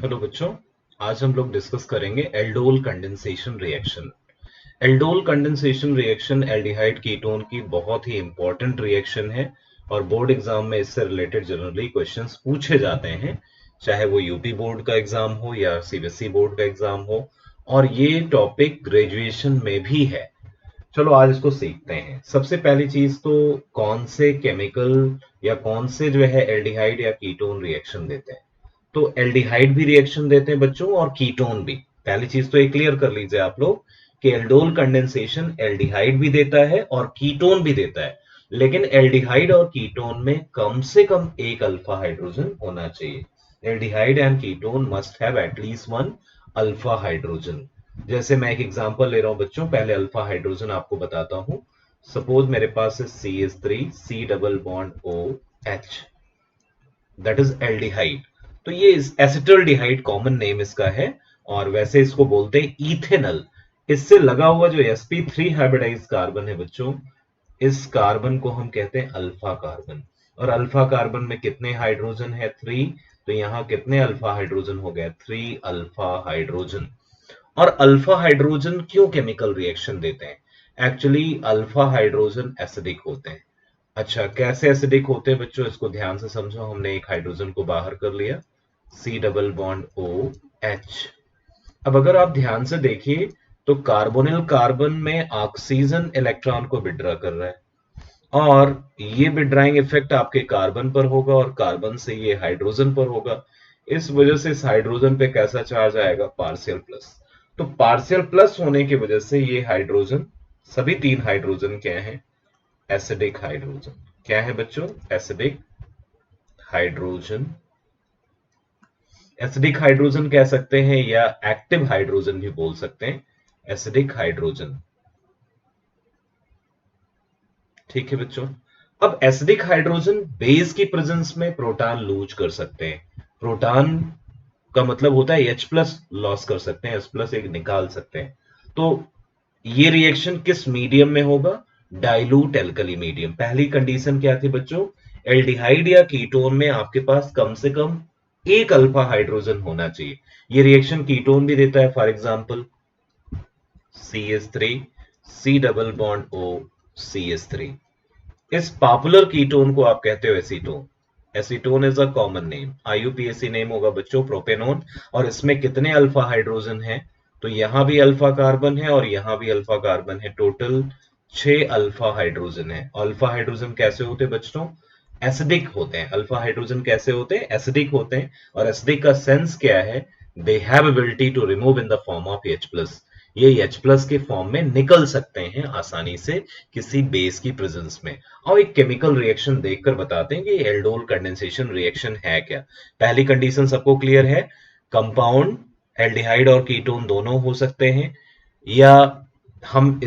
Hello बच्चों, आज हम लोग डिस्कस करेंगे aldol condensation reaction. Aldol condensation reaction aldehyde ketone की बहुत ही इंपॉर्टेंट रिएक्शन है और बोर्ड एग्जाम में इससे रिलेटेड जनरली क्वेश्चंस पूछे जाते हैं, चाहे वो यूपी बोर्ड का एग्जाम हो या सीबीएसई बोर्ड का एग्जाम हो। और ये टॉपिक ग्रेजुएशन में भी है। चलो आज इसको सीखते हैं। सबसे पहली चीज तो कौन से केमिकल या कौन से जो है एल्डिहाइड या कीटोन रिएक्शन देते हैं। तो एल्डिहाइड भी रिएक्शन देते हैं बच्चों और कीटोन भी। पहली चीज तो ये क्लियर कर लीजिए आप लोग कि एल्डोल कंडेंसेशन एल्डिहाइड भी देता है और कीटोन भी देता है, लेकिन एल्डिहाइड और कीटोन में कम से कम एक अल्फा हाइड्रोजन होना चाहिए। Aldehyde and ketone must have at least one alpha hydrogen. जैसे मैं एक एग्जांपल ले रहा हूं बच्चों, पहले अल्फा हाइड्रोजन आपको बताता हूं। सपोज मेरे पास है CH3 C double bond O H, that is aldehyde. तो ये एसिटल्डिहाइड कॉमन नेम इसका है और वैसे इसको बोलते हैं इथेनल। इससे लगा हुआ जो sp3 हाइब्रिडाइज कार्बन है बच्चों, इस कार्बन को हम कहते हैं अल्फा कार्बन। और अल्फा कार्बन में कितने हाइड्रोजन है? 3। तो यहां कितने अल्फा हाइड्रोजन हो गए? 3 अल्फा हाइड्रोजन। और अल्फा हाइड्रोजन क्यों केमिकल रिएक्शन देते हैं? एक्चुअली अल्फा हाइड्रोजन एसिडिक होते हैं। अच्छा, कैसे एसिडिक होते हैं बच्चों, इसको ध्यान से समझो। हमने एक हाइड्रोजन को बाहर कर लिया, C double bond O H। अब अगर आप ध्यान से देखिए तो कार्बोनिल कार्बन में ऑक्सीजन इलेक्ट्रॉन को विड्रॉ कर रहा है और ये विड्राइंग इफेक्ट आपके कार्बन पर होगा और कार्बन से ये हाइड्रोजन पर होगा। इस वजह से इस हाइड्रोजन पे कैसा चार्ज आएगा? Partial plus. तो पार्शियल प्लस होने की वजह से ये हाइड्रोजन, सभी तीन हाइड्रोजन क्या है? Acidic hydrogen. क्या है बच्चों? Acidic hydrogen. एसिडिक हाइड्रोजन कह सकते हैं या एक्टिव हाइड्रोजन भी बोल सकते हैं, एसिडिक हाइड्रोजन। ठीक है बच्चों। अब एसिडिक हाइड्रोजन बेस की प्रेजेंस में प्रोटॉन लूज कर सकते हैं। प्रोटॉन का मतलब होता है H प्लस लॉस कर सकते हैं, H प्लस एक निकाल सकते हैं। तो ये रिएक्शन किस मीडियम में होगा? Dilute alkali medium. पहली कंडीशन क्या थी बच्चों? एल्डिहाइड या कीटोन में आपके पास कम से कम एक अल्फा हाइड्रोजन होना चाहिए। ये रिएक्शन कीटोन भी देता है, for example CH3 C double bond O CH3। इस पॉपुलर कीटोन को आप कहते हो acetone. Acetone is a common name, IUPAC name होगा बच्चों प्रोपेनोन। और इसमें कितने अल्फा हाइड्रोजन है? तो यहां भी अल्फा कार्बन है और यहां भी अल्फा कार्बन है। टोटल 6 अल्फा हाइड्रोजन है। अल्फा हाइड्रोजन कैसे होते हैं बच्चों? एसिडिक होते हैं। अल्फा हाइड्रोजन कैसे होते हैं? एसिडिक होते हैं। और एसिडिक का सेंस क्या है? They have ability to remove in the form of H plus. ये H प्लस के फॉर्म में निकल सकते हैं आसानी से किसी बेस की प्रेजेंस में। और एक केमिकल रिएक्शन देखकर बताते हैं कि एल्डोल कंडेंसेशन रिएक्शन है क्या। पहली कंडीशन सबको क्लियर है, कंपाउंड एल्डिहाइड और कीटोन दोनों हो सकते हैं, या हम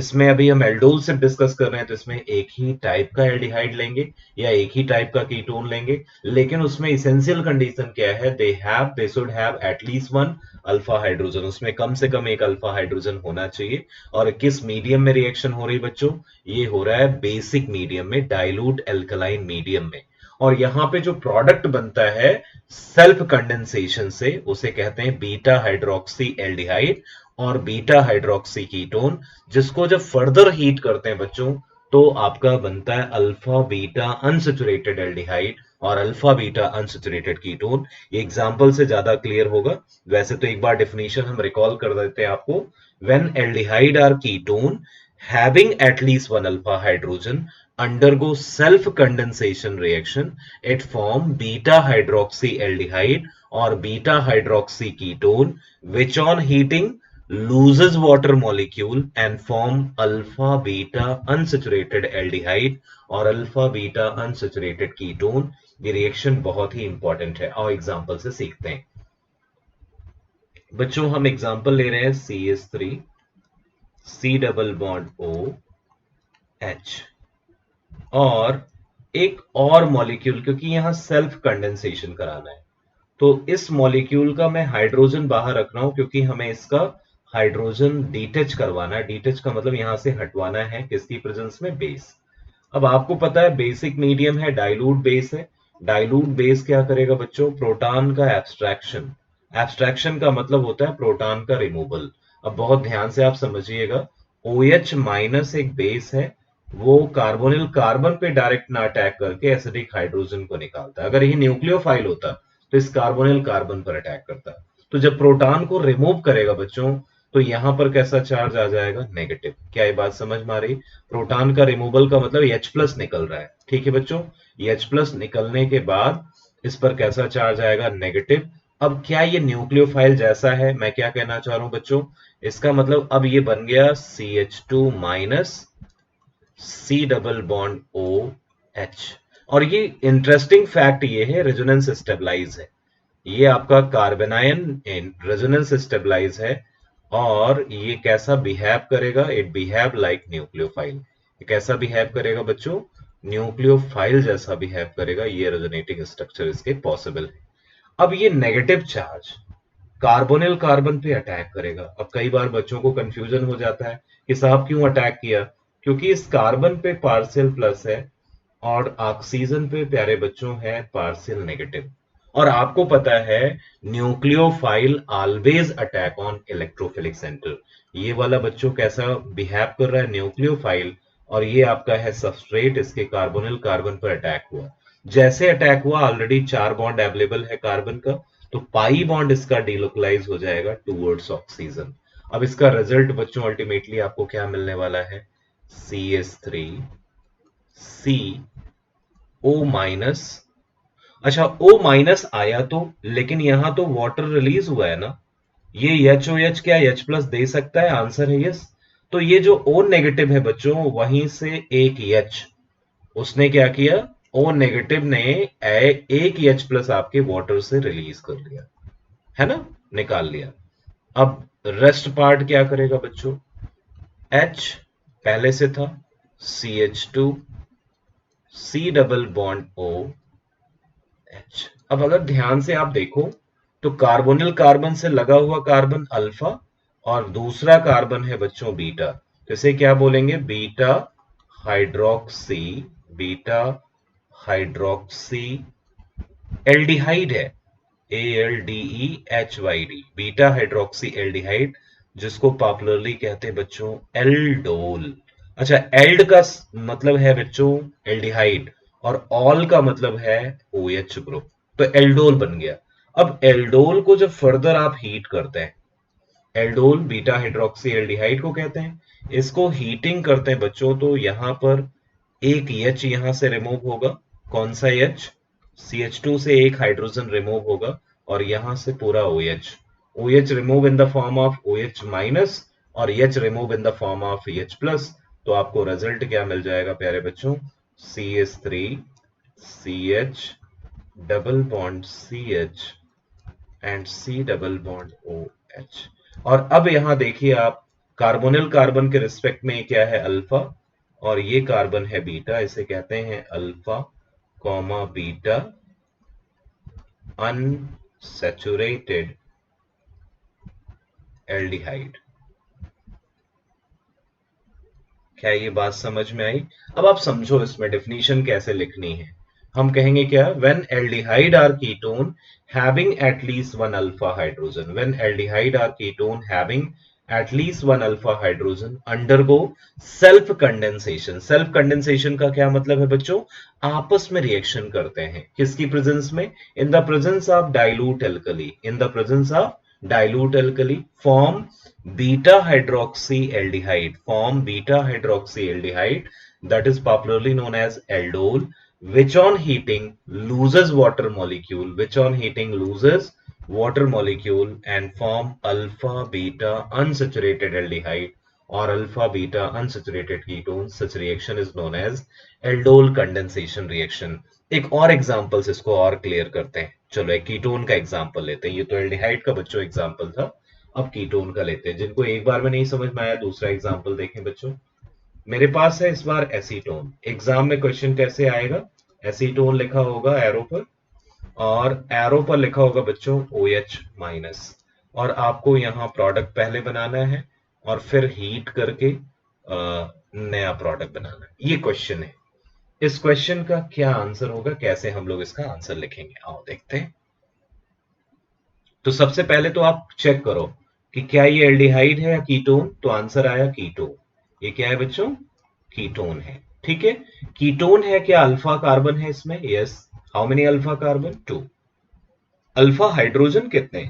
एल्डोल से डिस्कस कर रहे हैं तो इसमें एक ही टाइप का एल्डिहाइड लेंगे या एक ही टाइप का कीटोन लेंगे। लेकिन उसमें इसेंशियल कंडीशन क्या है? They should have at least one alpha hydrogen. उसमें कम से कम एक अल्फा हाइड्रोजन होना चाहिए। और किस मीडियम में रिएक्शन हो रही बच्चों? ये हो रहा है बेसिक मीडियम में, डाइल्यूट एल्कलाइन मीडियम में। और यहां पे जो प्रोडक्ट बनता है सेल्फ कंडेंसेशन से, उसे कहते हैं बीटा हाइड्रोक्सी एल्डिहाइड और बीटा हाइड्रोक्सी कीटोन, जिसको जब फर्दर हीट करते हैं बच्चों तो आपका बनता है अल्फा बीटा अनसैचुरेटेड एल्डिहाइड और अल्फा बीटा अनसैचुरेटेड कीटोन। ये एग्जांपल से ज्यादा क्लियर होगा। वैसे तो एक बार डेफिनेशन हम रिकॉल कर देते हैं आपको। When aldehyde or ketone having at least one alpha hydrogen undergo self condensation reaction, it form beta hydroxy aldehyde or beta hydroxy ketone, which on heating loses water molecule and form alpha beta unsaturated aldehyde और alpha beta unsaturated ketone. ये reaction बहुत ही important है और example से सीखते हैं बच्चों। हम एग्जांपल ले रहे हैं CH3 C double bond O H और एक और मॉलिक्यूल, क्योंकि यहां सेल्फ कंडेंसेशन कराना है तो इस मॉलिक्यूल का मैं हाइड्रोजन बाहर रख रहा हूं, क्योंकि हमें इसका हाइड्रोजन डिटेच करवाना है। डिटेच का मतलब यहां से हटवाना है, किसकी प्रेजेंस में? बेस। अब आपको पता है बेसिक मीडियम है, डाइल्यूट बेस है। डाइल्यूट बेस क्या करेगा बच्चों? प्रोटॉन का एब्स्ट्रैक्शन एब्स्ट्रैक्शन का मतलब होता है प्रोटॉन का रिमूवल। अब बहुत ध्यान से आप समझिएगा, OH माइनस एक बेस है, वो कार्बोनिल कार्बन पे डायरेक्ट ना अटैक करके एसिडिक हाइड्रोजन को निकालता है। अगर ये न्यूक्लियोफाइल होता तो इस कार्बोनिल कार्बन पर अटैक करता। तो जब प्रोटॉन को रिमूव करेगा बच्चों, तो यहां पर कैसा चार्ज आ जाएगा, नेगेटिव। क्या ये बात समझ में आ रही? प्रोटॉन का रिमूवल का मतलब H प्लस निकल रहा है, ठीक है बच्चों। H प्लस निकलने के बाद इस पर कैसा चार्ज आएगा, नेगेटिव। अब क्या ये न्यूक्लियोफाइल जैसा है? मैं क्या कहना चाह रहा हूं बच्चों, इसका मतलब अब ये बन गया CH2 minus C double bond OH। और ये इंटरेस्टिंग फैक्ट ये है, रेजोनेंस स्टेबलाइज है। ये आपका कार्बेनायन रेजोनेंस स्टेबलाइज है। और ये कैसा बिहेव करेगा, इट बिहेव लाइक न्यूक्लियोफाइल। कैसा बिहेव करेगा बच्चों, न्यूक्लियोफाइल जैसा बिहेव करेगा। ये रेजोनेटिंग स्ट्रक्चर इसके पॉसिबल है। अब ये नेगेटिव चार्ज कार्बोनिल कार्बन पे अटैक करेगा। अब कई बार बच्चों को कंफ्यूजन हो जाता है कि साहब क्यों अटैक किया, क्योंकि इस कार्बन पे पार्शियल प्लस है और ऑक्सीजन पे प्यारे बच्चों है पार्शियल नेगेटिव। और आपको पता है nucleophile always attack on electrophilic centre. ये वाला बच्चों कैसा बिहेव कर रहा है, न्यूक्लियोफाइल, और ये आपका है सबस्ट्रेट, इसके कार्बोनिल कार्बन पर अटैक हुआ। जैसे अटैक हुआ, ऑलरेडी 4 बॉन्ड अवेलेबल है कार्बन का, तो पाई बॉन्ड इसका डिलोकलाइज हो जाएगा टूवर्ड्स ऑक्सीजन। अब इसका रिजल्ट बच्चों अल्टीमेटली आपको क्या मिलने वाला है, CH3 CO माइनस। अच्छा, O माइनस आया तो, लेकिन यहां तो वाटर रिलीज हुआ है ना, ये HOH क्या H प्लस दे सकता है? आंसर है यस। तो ये जो O नेगेटिव है बच्चों, वहीं से एक H उसने क्या किया, O नेगेटिव ने एक H प्लस आपके वाटर से रिलीज कर लिया, है ना, निकाल लिया। अब रेस्ट पार्ट क्या करेगा बच्चों, H पहले से था, CH2 C double bond OH। अब अगर ध्यान से आप देखो, तो कार्बोनिल कार्बन से लगा हुआ कार्बन अल्फा और दूसरा कार्बन है बच्चों बीटा। तो इसे क्या बोलेंगे, beta hydroxy, beta hydroxy aldehyde है, ALDEHYD, बीटा हाइड्रोक्सी एल्डिहाइड, जिसको पॉपुलरली कहते हैं बच्चों एल्डोल। अच्छा, एल्ड का मतलब है बच्चों एल्डिहाइड, और ऑल का मतलब है OH ग्रुप, तो एल्डोल बन गया। अब एल्डोल को जब फर्दर आप हीट करते हैं, एल्डोल बीटा हाइड्रोक्सी एल्डिहाइड को कहते हैं, इसको हीटिंग करते हैं बच्चों, तो यहां पर एक H यहां से रिमूव होगा। कौन सा H, CH2 से एक हाइड्रोजन रिमूव होगा, और यहां से पूरा OH, OH remove in the form of OH minus, और H remove in the form of H plus. तो आपको रिजल्ट क्या मिल जाएगा प्यारे बच्चों, CH3 CH double bond CH and C double bond OH। और अब यहां देखिए आप, कार्बोनिल कार्बन के रिस्पेक्ट में क्या है, अल्फा, और ये कार्बन है बीटा, इसे कहते हैं alpha comma beta unsaturated aldehyde. क्या ये बात समझ में आई? अब आप समझो इसमें डेफिनेशन कैसे लिखनी है। हम कहेंगे क्या, when aldehyde or ketone having at least one alpha hydrogen, when aldehyde or ketone having at least one alpha hydrogen undergo self condensation. Self condensation का क्या मतलब है बच्चों, आपस में रिएक्शन करते हैं, किसकी प्रेजेंस में, in the presence of dilute alkali, in the presence of dilute alkali, form beta hydroxyaldehyde, form beta hydroxyaldehyde, that is popularly known as aldol, which on heating loses water molecule, which on heating loses water molecule and form alpha beta unsaturated aldehyde or alpha beta unsaturated ketone. Such reaction is known as aldol condensation reaction. एक और examples इसको और clear करते हैं। चलो एक ketone का example लेते हैं, ये तो एल्डिहाइड का बच्चों एग्जांपल था। अब कीटोन का लेते हैं, जिनको एक बार में नहीं समझ में आया दूसरा एग्जांपल देखें बच्चों। मेरे पास है इस बार एसीटोन। एग्जाम में क्वेश्चन कैसे आएगा, एसीटोन लिखा होगा एरो पर, और एरो पर लिखा होगा बच्चों OH माइनस, और आपको यहाँ प्रोडक्ट पहले बनाना है और फिर हीट करके नया प्रोडक्ट बनाना है। ये क्वेश्चन है। इस क्वेश्चन का क्या आंसर होगा, कैसे हम लोग इसका आंसर लिखेंगे, आओ देखते हैं। तो सबसे पहले तो आप चेक करो कि क्या ये एल्डिहाइड है या कीटोन, तो आंसर आया कीटोन। ये क्या है बच्चों? कीटोन है। ठीक है, कीटोन है। क्या अल्फा कार्बन है इसमें? Yes. How many alpha carbon? 2। Alpha hydrogen कितने?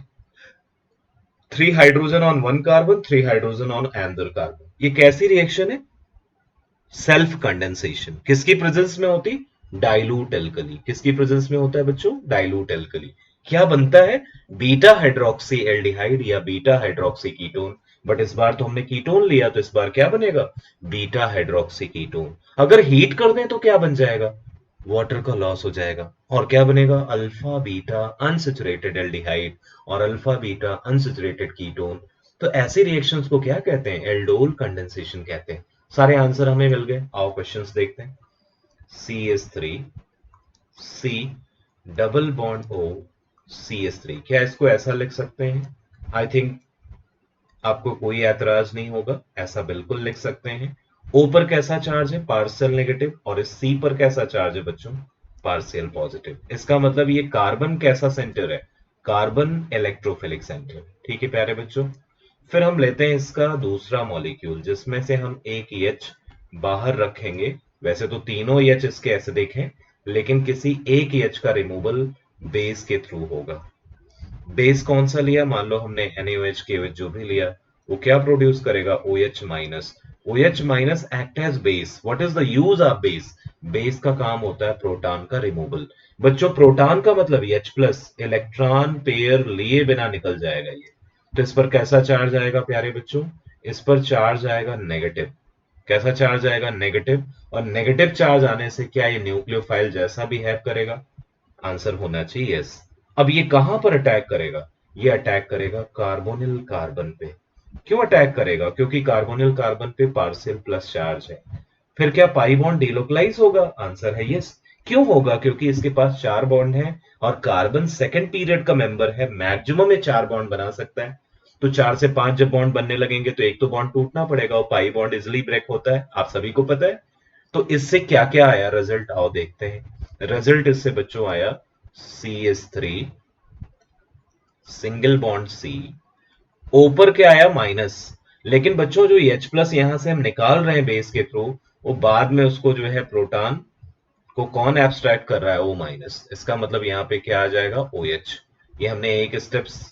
3 hydrogen on 1 carbon, 3 hydrogen on another carbon. ये कैसी रिएक्शन है? Self condensation. किसकी प्रेजेंस में होती? Dilute alkali. किसकी प्रेजेंस में होता है बच्चों? Dilute alkali. क्या बनता है? बीटा हाइड्रोक्सी एल्डिहाइड या बीटा हाइड्रोक्सी कीटोन। बट इस बार तो हमने कीटोन लिया, तो इस बार क्या बनेगा? Beta hydroxy ketone. अगर हीट कर दें तो क्या बन जाएगा? वाटर का लॉस हो जाएगा। और क्या बनेगा? अल्फा बीटा अनसेचुरेटेड एल्डिहाइड और अल्फा बीटा अनसेचुरेटेड कीटोन। तो ऐसे रिएक्शंस को क्या कहते हैं? एल्डोल कंडेंसेशन कहते हैं। सारे आंसर हमें मिल गए। आओ क्वेश्चंस देखते हैं। CH3 C double bond O CH3। क्या इसको ऐसा लिख सकते हैं? आई थिंक आपको कोई ऐतराज नहीं होगा, ऐसा बिल्कुल लिख सकते हैं। O पर कैसा चार्ज है? Partial negative. और इस C पर कैसा चार्ज है बच्चों? Partial positive. इसका मतलब ये कार्बन कैसा सेंटर है? Carbon electrophilic centre. ठीक है प्यारे बच्चों। फिर हम लेते हैं इसका दूसरा मॉलिक्यूल, जिसमें से हम एक H बाहर रखेंगे। वैसे तो तीनों H इसके एसिडिक हैं, लेकिन किसी एक H का रिमूवल बेस के थ्रू होगा। बेस कौन सा लिया? मान लो हमने NaOH KOH जो भी लिया, वो क्या प्रोड्यूस करेगा? OH minus. OH minus act as base. What is the use of base? Base का काम होता है प्रोटॉन का रिमूवल। बच्चों प्रोटॉन का मतलब H प्लस, इलेक्ट्रॉन पेयर लिए बिना निकल जाएगा ये। तो इस पर कैसा चार्ज आएगा प्यारे बच्चों? इस पर चार्ज आएगा नेगेटिव। कैसा चार्ज आएगा? नेगेटिव। और नेगेटिव चार्ज आने से क्या ये न्यूक्लियोफाइल जैसा बिहेव करेगा? आंसर होना चाहिए यस। अब ये कहां पर अटैक करेगा? ये अटैक करेगा कार्बोनिल कार्बन पे। क्यों अटैक करेगा? क्योंकि कार्बोनिल कार्बन पे पार्शियल प्लस चार्ज है। फिर क्या पाई बॉन्ड डिलोकलाइज होगा? आंसर है यस। क्यों होगा? क्योंकि इसके पास 4 बॉन्ड है और कार्बन सेकंड पीरियड का मेंबर है, मैक्सिमम में 4 बॉन्ड बना सकता है। तो 4 से 5 जब बॉन्ड बनने लगेंगे तो एक तो बॉन्ड टूटना पड़ेगा, और पाई बॉन्ड इजिली ब्रेक होता है, आप सभी को पता है। तो इससे क्या क्या आया रिजल्ट? आओ देखते हैं। रिजल्ट इससे बच्चों आया CH3 सिंगल बॉन्ड C। ऊपर क्या आया? माइनस। लेकिन बच्चों जो H प्लस यहां से हम निकाल रहे हैं बेस के थ्रू, वो बाद में उसको जो है प्रोटॉन को कौन एब्स्ट्रैक्ट कर रहा है? O minus. इसका मतलब यहाँ पे क्या आ जाएगा? OH। ये हमने एक स्टेप्स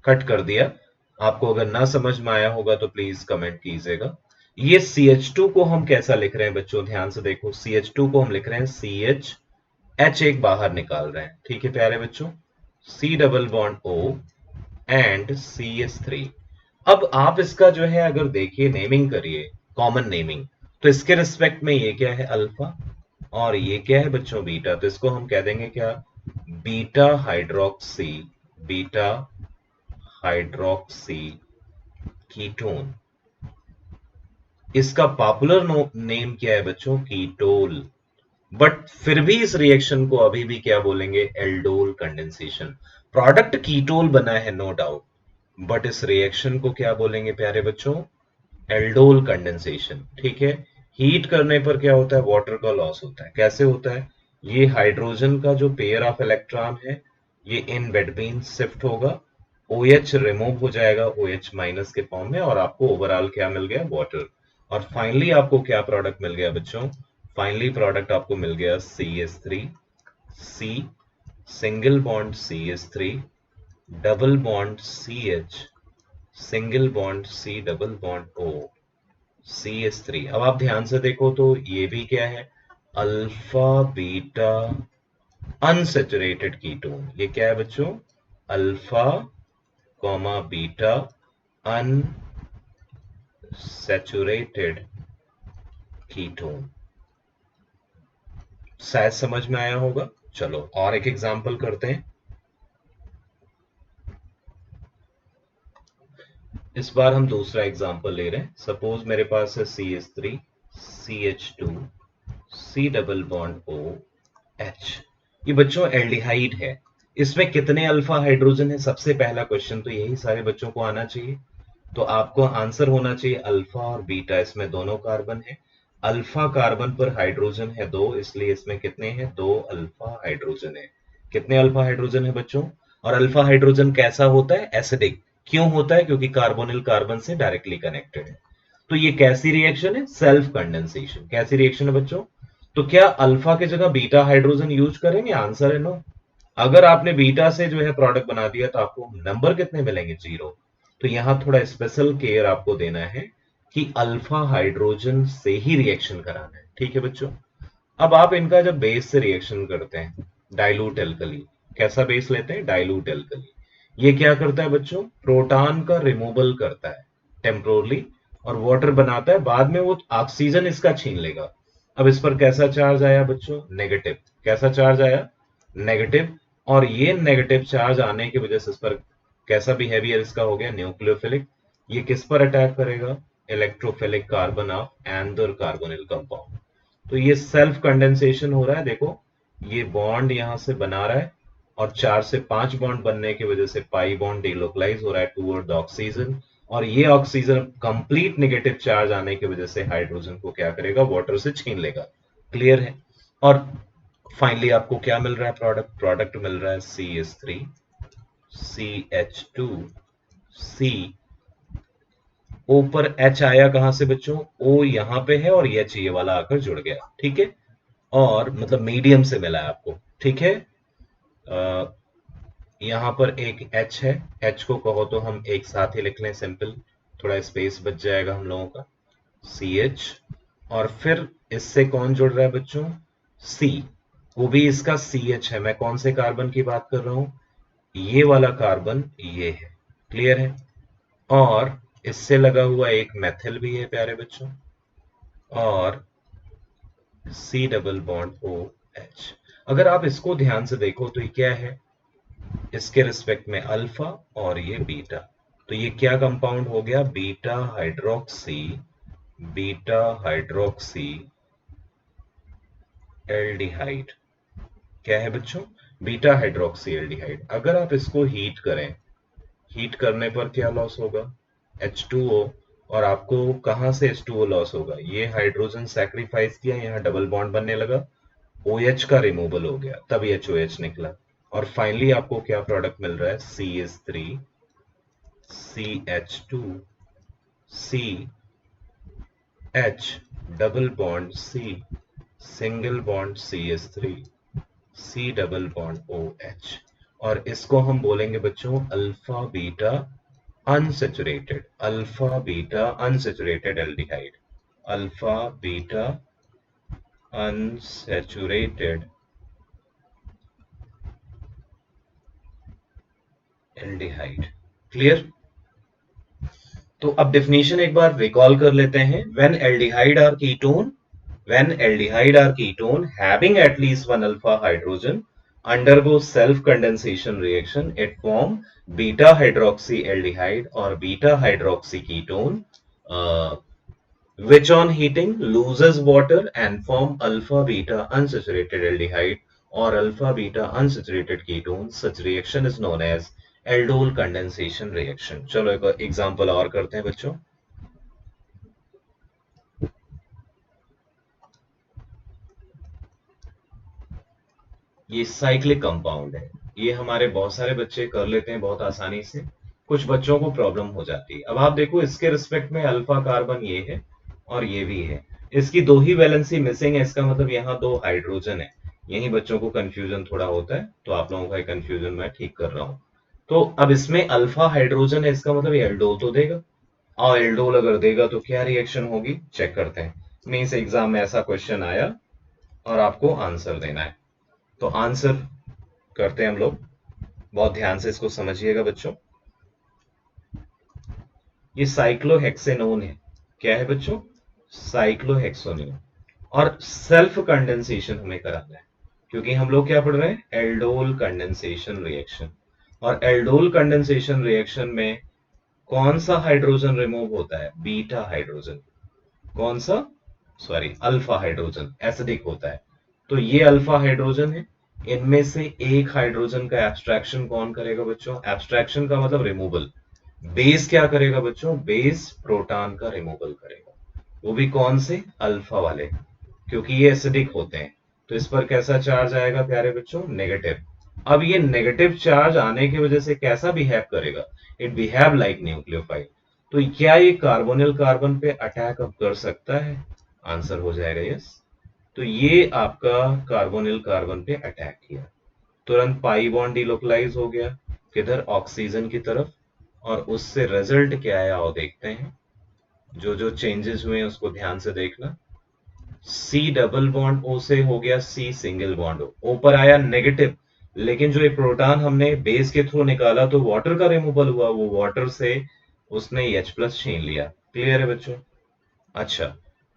कट कर दिया। आपको अगर ना समझ में आया होगा तो प्लीज कमेंट कीजिएगा। ये CH2 को हम कैसा लिख रहे हैं बच्चों? ध्यान से देखो, CH2 को हम लिख रहे हैं CH, H एक बाहर निकाल रहे हैं। ठीक है प्यारे बच्चों, C double bond O and CH3। अब आप इसका जो है अगर देखिए नेमिंग करिए, कॉमन नेमिंग, तो इसके रिस्पेक्ट में ये क्या है? अल्फा। और ये क्या है बच्चों? बीटा। तो इसको हम कह देंगे क्या? Beta hydroxy, beta hydroxy ketone. इसका पॉपुलर नेम क्या है बच्चों? कीटोल। बट फिर भी इस रिएक्शन को अभी भी क्या बोलेंगे? Aldol condensation. प्रोडक्ट कीटोल बना है नो डाउट, बट इस रिएक्शन को क्या बोलेंगे प्यारे बच्चों? Aldol condensation. ठीक है। हीट करने पर क्या होता है? वाटर का लॉस होता है। कैसे होता है? ये हाइड्रोजन का जो पेयर ऑफ इलेक्ट्रॉन है, ये इन बिटवीन शिफ्ट होगा, OH रिमूव हो जाएगा OH माइनस के फॉर्म में, और आपको ओवरऑल क्या मिल गया? वाटर। और फाइनली आपको क्या प्रोडक्ट मिल गया बच्चों? फाइनली प्रोडक्ट आपको मिल गया CH3 C single bond CH3 double bond CH single bond C double bond O CH3। अब आप ध्यान से देखो तो ये भी क्या है? Alpha beta unsaturated ketone. ये क्या है बच्चों? Alpha comma beta unsaturated ketone. शायद समझ में आया होगा। चलो और एक एग्जांपल करते हैं। इस बार हम दूसरा एग्जांपल ले रहे हैं। सपोज मेरे पास है CH3 CH2 C double bond O H। ये बच्चों एल्डिहाइड है। इसमें कितने अल्फा हाइड्रोजन है? सबसे पहला क्वेश्चन तो यही सारे बच्चों को आना चाहिए। तो आपको आंसर होना चाहिए अल्फा और बीटा। इसमें दोनों कार्बन है। अल्फा कार्बन पर हाइड्रोजन है 2, इसलिए इसमें कितने हैं? 2 अल्फा हाइड्रोजन है। कितने अल्फा हाइड्रोजन है बच्चों? और अल्फा हाइड्रोजन कैसा होता है? एसिडिक। क्यों होता है? क्योंकि कार्बोनिल कार्बन से डायरेक्टली कनेक्टेड है। तो ये कैसी रिएक्शन है? Self condensation. कैसी रिएक्शन है बच्चों? तो क्या अल्फा के जगह बीटा हाइड्रोजन यूज करेंगे? आंसर है नो। अगर आपने बीटा से जो है प्रोडक्ट बना दिया तो आपको नंबर कितने मिलेंगे? 0। तो यहां थोड़ा स्पेशल केयर आपको देना है कि अल्फा हाइड्रोजन से ही रिएक्शन कराना है। ठीक है बच्चों। अब आप इनका जब बेस से रिएक्शन करते हैं, डाइल्यूट एल्कली, कैसा बेस लेते हैं? Dilute alkali. ये क्या करता है बच्चों? प्रोटॉन का रिमूवल करता है टेम्पोरली और वाटर बनाता है, बाद में वो ऑक्सीजन इसका छीन लेगा। अब इस पर कैसा चार्ज आया बच्चों? नेगेटिव। कैसा चार्ज आया? नेगेटिव। और ये नेगेटिव चार्ज आने की वजह से इस पर कैसा बिहेवियर इसका हो गया? न्यूक्लियोफिलिक। ये किस पर अटैक करेगा? Electrophilic carbon of anther carbonyl compound. तो ये सेल्फ कंडेंसेशन हो रहा है। देखो ये बॉन्ड यहां से बना रहा है और 4 से 5 बॉन्ड बनने की वजह से पाई बॉन्ड डिलोकलाइज हो रहा है टूवर्ड द ऑक्सीजन, और ये ऑक्सीजन कंप्लीट नेगेटिव चार्ज आने की वजह से हाइड्रोजन को क्या करेगा? वाटर से छीन लेगा। क्लियर है? और फाइनली आपको क्या मिल रहा है? प्रोडक्ट मिल रहा है CH3 CH2 C। ओ पर H आया कहां से बच्चों? O यहां पे है और H ये वाला आकर जुड़ गया। ठीक है, और मतलब मीडियम से मिला है आपको। ठीक है, यहां पर एक H है। H को कहो तो हम एक साथ ही लिख लें सिंपल, थोड़ा स्पेस बच जाएगा हम लोगों का। CH, और फिर इससे कौन जुड़ रहा है बच्चों? C। वो भी इसका CH है। मैं कौन से कार्बन की बात कर रहा हूं? ये वाला कार्बन ये है। क्लियर है? और इससे लगा हुआ एक मेथिल भी है प्यारे बच्चों, और C डबल बॉन्ड OH। अगर आप इसको ध्यान से देखो तो ये क्या है? इसके रिस्पेक्ट में अल्फा और ये बीटा। तो ये क्या कंपाउंड हो गया? Beta hydroxy aldehyde. क्या है बच्चों? Beta hydroxy aldehyde. अगर आप इसको हीट करें, हीट करने पर क्या लॉस होगा? H2O। और आपको कहां से H2O लॉस होगा? ये हाइड्रोजन सैक्रिफाइस किया, यहाँ डबल बॉन्ड बनने लगा, OH का रिमूवल हो गया, तब HOH निकला। और फाइनली आपको क्या प्रोडक्ट मिल रहा है? CH3 CH2 C H double bond C single bond CH3 C double bond OH। और इसको हम बोलेंगे बच्चों alpha beta unsaturated aldehyde. Alpha beta unsaturated aldehyde. Clear? तो अब डेफिनेशन एक बार रिकॉल कर लेते हैं। when aldehyde are ketone having at least one alpha hydrogen undergo self condensation reaction, it form beta hydroxyaldehyde or beta hydroxy ketone, uh, which on heating loses water and form alpha beta unsaturated aldehyde or alpha beta unsaturated ketone. Such reaction is known as aldol condensation reaction. चलो एक example और करते हैं बच्चों। ये cyclic compound है। ये हमारे बहुत सारे बच्चे कर लेते हैं बहुत आसानी से, कुछ बच्चों को प्रॉब्लम हो जाती है। अब आप देखो इसके रिस्पेक्ट में अल्फा कार्बन ये है और ये भी है, इसकी 2 ही वैलेंसी मिसिंग है, इसका मतलब यहाँ 2 हाइड्रोजन है। यही बच्चों को कंफ्यूजन थोड़ा होता है, तो आप लोगों का कंफ्यूजन मैं ठीक कर रहा हूँ। तो अब इसमें अल्फा हाइड्रोजन है, इसका मतलब ये एल्डोल तो देगा, और एल्डोल अगर देगा तो क्या रिएक्शन होगी? चेक करते हैं। मीन्स एग्जाम में ऐसा क्वेश्चन आया और आपको आंसर देना है, तो आंसर करते हैं हम लोग। बहुत ध्यान से इसको समझिएगा बच्चों। ये साइक्लोहेक्सेनोन है। क्या है बच्चों? साइक्लोहेक्सेनोन। और सेल्फ कंडेंसेशन हमें कराना है, क्योंकि हम लोग क्या पढ़ रहे हैं? Aldol condensation reaction. और एल्डोल कंडेंसेशन रिएक्शन में कौन सा हाइड्रोजन रिमूव होता है? Beta hydrogen. कौन सा? सॉरी, अल्फा हाइड्रोजन एसिडिक होता है। तो ये अल्फा हाइड्रोजन है, इनमें से एक हाइड्रोजन का एब्स्ट्रैक्शन कौन करेगा बच्चों? एब्स्ट्रैक्शन का मतलब रिमूवल। बेस क्या करेगा बच्चों? बेस प्रोटॉन का रिमूवल करेगा, वो भी कौन से? अल्फा वाले, क्योंकि ये एसिडिक होते हैं। तो इस पर कैसा चार्ज आएगा प्यारे बच्चों? नेगेटिव। अब ये नेगेटिव चार्ज आने की वजह से कैसा बिहेव करेगा, इट बिहेव लाइक न्यूक्लियोफाइल। तो क्या ये कार्बोनिल कार्बन पे अटैक अब कर सकता है, आंसर हो जाएगा यस। तो ये आपका कार्बोनिल कार्बन पे अटैक किया, तुरंत पाई बॉन्ड डिलोकलाइज हो गया किधर, ऑक्सीजन की तरफ, और उससे रिजल्ट क्या आया और देखते हैं। जो जो चेंजेस हुए उसको ध्यान से देखना। सी डबल बॉन्ड ओ से हो गया सी सिंगल बॉन्ड ओ, ऊपर आया नेगेटिव, लेकिन जो ये प्रोटॉन हमने बेस के थ्रू निकाला तो वाटर का रिमूवल हुआ, वो वाटर से उसने H प्लस छीन लिया। क्लियर है बच्चों? अच्छा,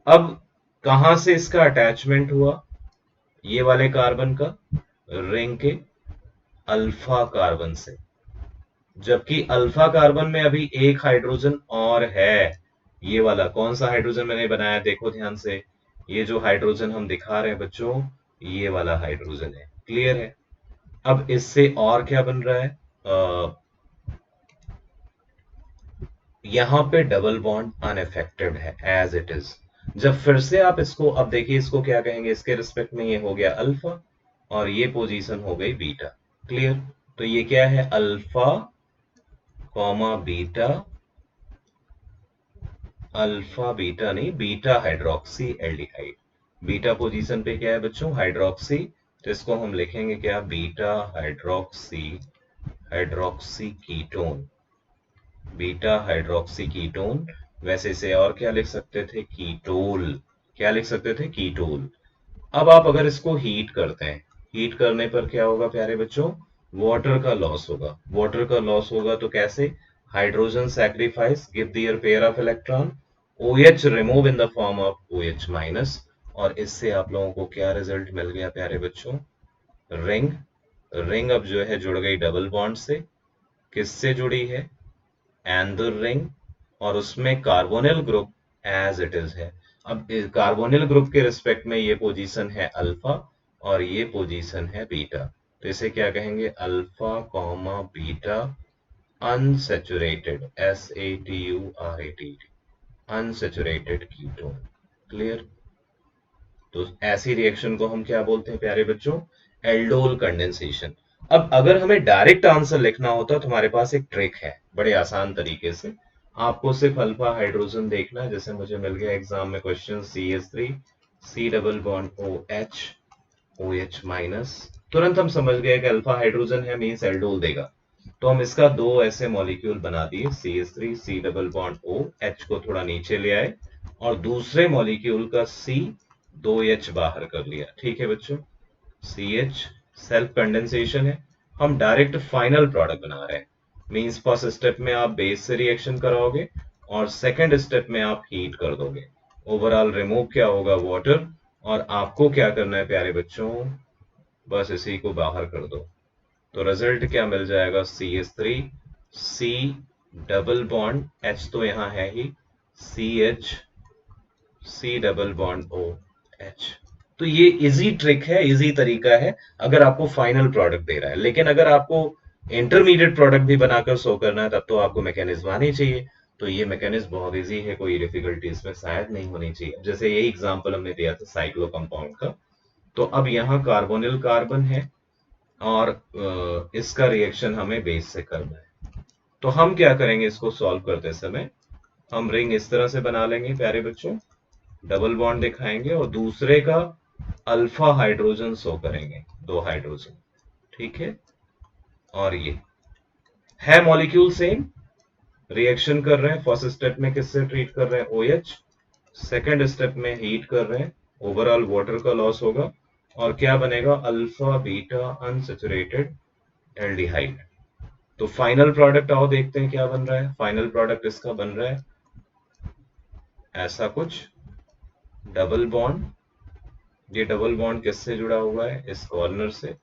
अब कहां से इसका अटैचमेंट हुआ, ये वाले कार्बन का रिंग के अल्फा कार्बन से, जबकि अल्फा कार्बन में अभी एक हाइड्रोजन और है। ये वाला कौन सा हाइड्रोजन मैंने बनाया, देखो ध्यान से, ये जो हाइड्रोजन हम दिखा रहे हैं बच्चों, ये वाला हाइड्रोजन है। क्लियर है? अब इससे और क्या बन रहा है, यहां पे डबल बॉन्ड अनअफेक्टेड है एज इट इज। जब फिर से आप इसको, अब देखिए इसको क्या कहेंगे, इसके रिस्पेक्ट में ये हो गया अल्फा और ये पोजीशन हो गई बीटा। क्लियर? तो ये क्या है, alpha comma beta, alpha beta नहीं, beta hydroxy aldehyde. Beta position पे क्या है बच्चों, हाइड्रोक्सी, तो इसको हम लिखेंगे क्या, beta hydroxy, hydroxy ketone, beta hydroxy ketone. वैसे इसे और क्या लिख सकते थे, कीटोल। क्या लिख सकते थे, कीटोल। अब आप अगर इसको हीट करते हैं, हीट करने पर क्या होगा प्यारे बच्चों, वाटर का लॉस होगा। वाटर का लॉस होगा तो कैसे, hydrogen sacrifice give their pair of electron, OH remove in the form of OH minus, और इससे आप लोगों को क्या रिजल्ट मिल गया प्यारे बच्चों, रिंग। रिंग अब जो है जुड़ गई डबल बॉन्ड से, किससे जुड़ी है, एंदर रिंग, और उसमें carbonyl group as it is है। अब कार्बोनिल ग्रुप के रिस्पेक्ट में ये पोजीशन है अल्फा और ये पोजीशन है बीटा, तो इसे क्या कहेंगे, alpha comma beta unsaturated, SATURATED, unsaturated ketone. Clear? तो ऐसी रिएक्शन को हम क्या बोलते हैं प्यारे बच्चों, एल्डोल कंडेंसेशन। अब अगर हमें डायरेक्ट आंसर लिखना होता तो हमारे पास एक ट्रिक है, बड़े आसान तरीके से। आपको सिर्फ अल्फा हाइड्रोजन देखना है, जैसे मुझे मिल गया एग्जाम में question, CH3 C double bond OH OH minus, तुरंत हम समझ गए कि अल्फा हाइड्रोजन है मींस एल्डोल देगा। तो हम इसका दो ऐसे मॉलिक्यूल बना दिए, CH3 C double bond O, H को थोड़ा नीचे ले आए, और दूसरे मॉलिक्यूल का C, दो H बाहर कर लिया। ठीक है बच्चों, CH सेल्फ कंडेंसेशन है, हम डायरेक्ट फाइनल प्रोडक्ट बना रहे हैं। मींस फर्स्ट स्टेप में आप बेस से रिएक्शन कराओगे और सेकंड स्टेप में आप हीट कर दोगे। ओवरऑल रिमूव क्या होगा, वाटर, और आपको क्या करना है प्यारे बच्चों, बस इसी को बाहर कर दो। तो रिजल्ट क्या मिल जाएगा, CH3 C double bond H तो यहां है ही, CH C double bond OH। तो ये इजी ट्रिक है, इजी तरीका है अगर आपको फाइनल प्रोडक्ट दे रहा है। लेकिन अगर आपको इंटरमीडिएट प्रोडक्ट भी बनाकर शो करना है तब तो आपको मैकेनिज्म आनी चाहिए। तो ये मैकेनिज्म बहुत इजी है, कोई डिफिकल्टी इसमें शायद नहीं होनी चाहिए। जैसे यही एग्जांपल हमने दिया था साइक्लो कंपाउंड का, तो अब यहाँ कार्बोनिल कार्बन है और इसका रिएक्शन हमें बेस से करना है। तो हम क्या करेंगे, इसको सॉल्व करते समय हम रिंग इस तरह से बना लेंगे प्यारे बच्चों, डबल बॉन्ड दिखाएंगे और दूसरे का अल्फा हाइड्रोजन शो करेंगे, दो हाइड्रोजन। ठीक है, और ये है मॉलिक्यूल सेम, रिएक्शन कर रहे हैं। फर्स्ट स्टेप में किससे ट्रीट कर रहे हैं, OH, सेकेंड स्टेप में हीट कर रहे हैं, ओवरऑल वाटर का लॉस होगा, और क्या बनेगा, अल्फा बीटा अनसेचुरेटेड एल्डिहाइड। तो फाइनल प्रोडक्ट आओ देखते हैं क्या बन रहा है। फाइनल प्रोडक्ट इसका बन रहा है ऐसा कुछ, डबल बॉन्ड, ये डबल बॉन्ड किससे जुड़ा हुआ है, इस कॉर्नर से।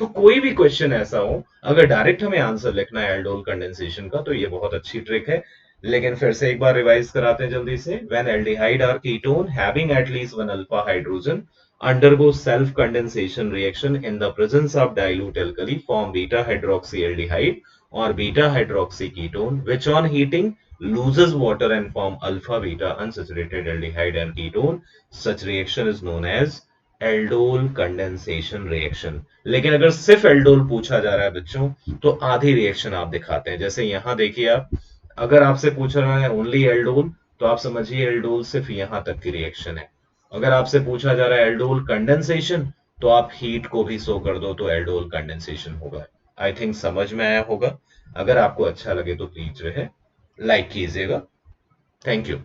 तो कोई भी क्वेश्चन ऐसा हो, अगर डायरेक्ट हमें आंसर लिखना है एल्डोल कंडेंसेशन का, तो ये बहुत अच्छी ट्रिक है। लेकिन फिर से एक बार रिवाइज कराते हैं जल्दी से। When aldehyde or ketone having at least one alpha hydrogen undergo self condensation reaction in the presence of dilute alkali form beta hydroxyaldehyde or beta hydroxy ketone, which on heating loses water and form alpha beta unsaturated aldehyde and ketone. Such reaction is known as aldol condensation reaction. लेकिन अगर सिर्फ aldol पूछा जा रहा है बच्चों, तो आधी रिएक्शन आप दिखाते हैं। जैसे यहां देखिए आप, अगर आपसे पूछ रहा है ओनली एल्डोल, तो आप समझिए एल्डोल सिर्फ यहां तक की रिएक्शन है। अगर आपसे पूछा जा रहा है एल्डोल कंडेंसेशन, तो आप हीट को भी शो कर दो तो एल्डोल कंडेंसेशन होगा। आई थिंक समझ में आया होगा। अगर आपको अच्छा लगे तो प्लीज जो है लाइक कीजिएगा। Thank you.